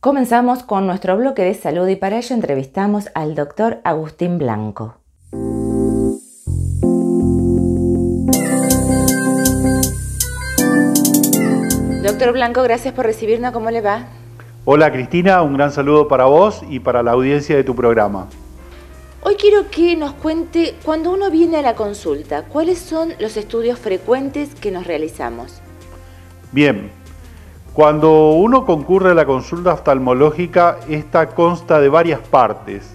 Comenzamos con nuestro bloque de salud y para ello entrevistamos al doctor Agustín Blanco. Doctor Blanco, gracias por recibirnos. ¿Cómo le va? Hola Cristina, un gran saludo para vos y para la audiencia de tu programa. Hoy quiero que nos cuente, cuando uno viene a la consulta, ¿cuáles son los estudios frecuentes que nos realizamos? Bien, cuando uno concurre a la consulta oftalmológica, esta consta de varias partes.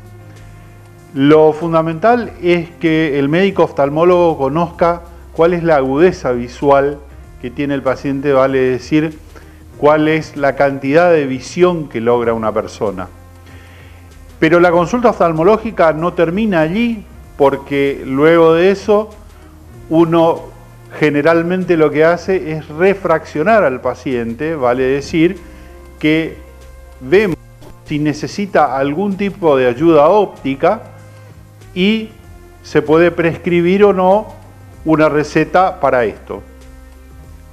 Lo fundamental es que el médico oftalmólogo conozca cuál es la agudeza visual que tiene el paciente, vale decir, cuál es la cantidad de visión que logra una persona. Pero la consulta oftalmológica no termina allí, porque luego de eso uno generalmente lo que hace es refraccionar al paciente, vale decir que vemos si necesita algún tipo de ayuda óptica y se puede prescribir o no una receta para esto.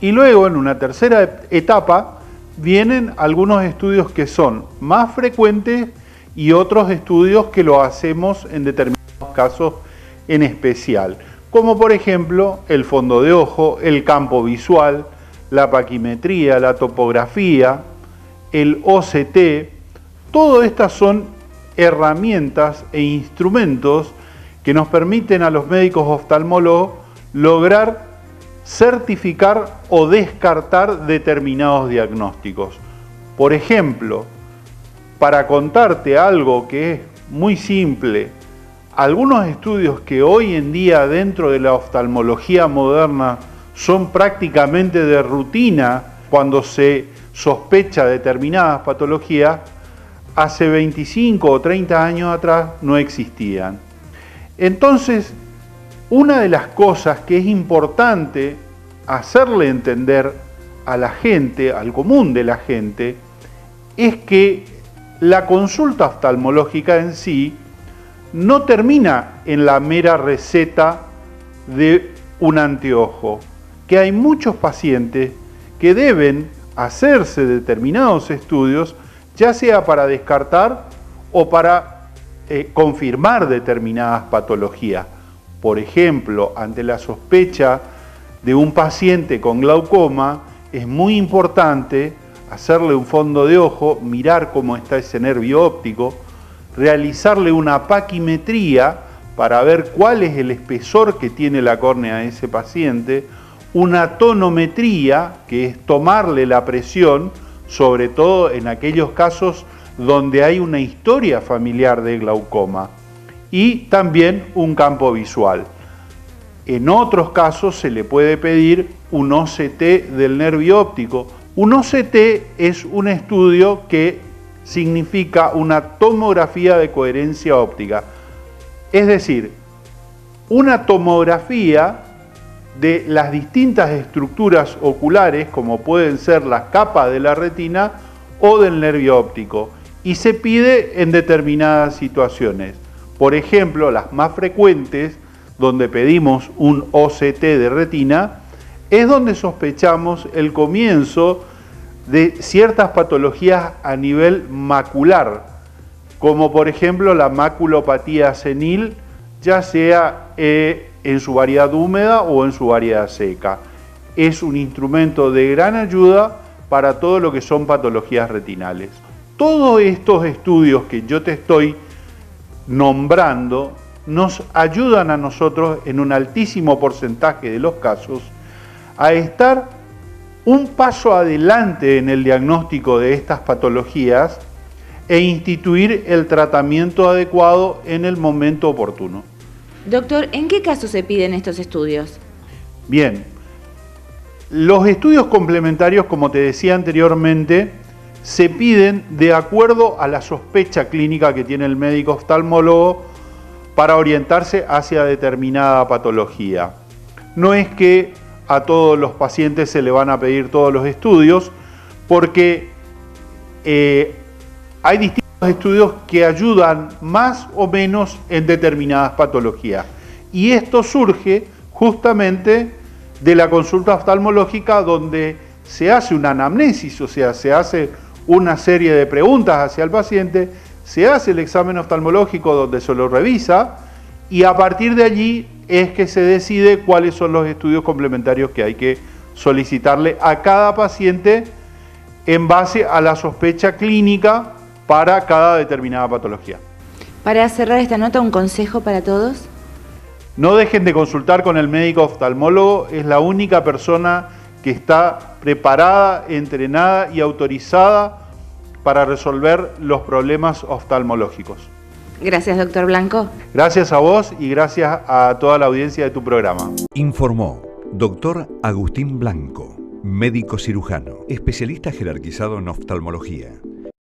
Y luego, en una tercera etapa, vienen algunos estudios que son más frecuentes y otros estudios que lo hacemos en determinados casos en especial, como por ejemplo el fondo de ojo, el campo visual, la paquimetría, la topografía, el OCT. Todas estas son herramientas e instrumentos que nos permiten a los médicos oftalmólogos lograr certificar o descartar determinados diagnósticos. Por ejemplo, para contarte algo que es muy simple, algunos estudios que hoy en día dentro de la oftalmología moderna son prácticamente de rutina cuando se sospecha determinadas patologías, hace 25 o 30 años atrás no existían. Entonces, una de las cosas que es importante hacerle entender a la gente, al común de la gente, es que la consulta oftalmológica en sí no termina en la mera receta de un anteojo, que hay muchos pacientes que deben hacerse determinados estudios, ya sea para descartar o para confirmar determinadas patologías. Por ejemplo, ante la sospecha de un paciente con glaucoma, es muy importante hacerle un fondo de ojo, mirar cómo está ese nervio óptico, realizarle una paquimetría para ver cuál es el espesor que tiene la córnea de ese paciente, una tonometría, que es tomarle la presión, sobre todo en aquellos casos donde hay una historia familiar de glaucoma, y también un campo visual. En otros casos se le puede pedir un OCT del nervio óptico. Un OCT es un estudio que significa una tomografía de coherencia óptica. Es decir, una tomografía de las distintas estructuras oculares, como pueden ser las capas de la retina o del nervio óptico, y se pide en determinadas situaciones. Por ejemplo, las más frecuentes, donde pedimos un OCT de retina, es donde sospechamos el comienzo de ciertas patologías a nivel macular, como por ejemplo la maculopatía senil, ya sea en su variedad húmeda o en su variedad seca. Es un instrumento de gran ayuda para todo lo que son patologías retinales. Todos estos estudios que yo te estoy nombrando nos ayudan a nosotros en un altísimo porcentaje de los casos a estar un paso adelante en el diagnóstico de estas patologías e instituir el tratamiento adecuado en el momento oportuno. Doctor, ¿en qué casos se piden estos estudios? Bien, los estudios complementarios, como te decía anteriormente, se piden de acuerdo a la sospecha clínica que tiene el médico oftalmólogo para orientarse hacia determinada patología. No es que a todos los pacientes se le van a pedir todos los estudios, porque hay distintos estudios que ayudan más o menos en determinadas patologías. Y esto surge justamente de la consulta oftalmológica, donde se hace una anamnesis, o sea, se hace una serie de preguntas hacia el paciente, se hace el examen oftalmológico donde se lo revisa y a partir de allí es que se decide cuáles son los estudios complementarios que hay que solicitarle a cada paciente en base a la sospecha clínica para cada determinada patología. Para cerrar esta nota, ¿un consejo para todos? No dejen de consultar con el médico oftalmólogo, es la única persona que está preparada, entrenada y autorizada para resolver los problemas oftalmológicos. Gracias, doctor Blanco. Gracias a vos y gracias a toda la audiencia de tu programa. Informó doctor Agustín Blanco, médico cirujano, especialista jerarquizado en oftalmología.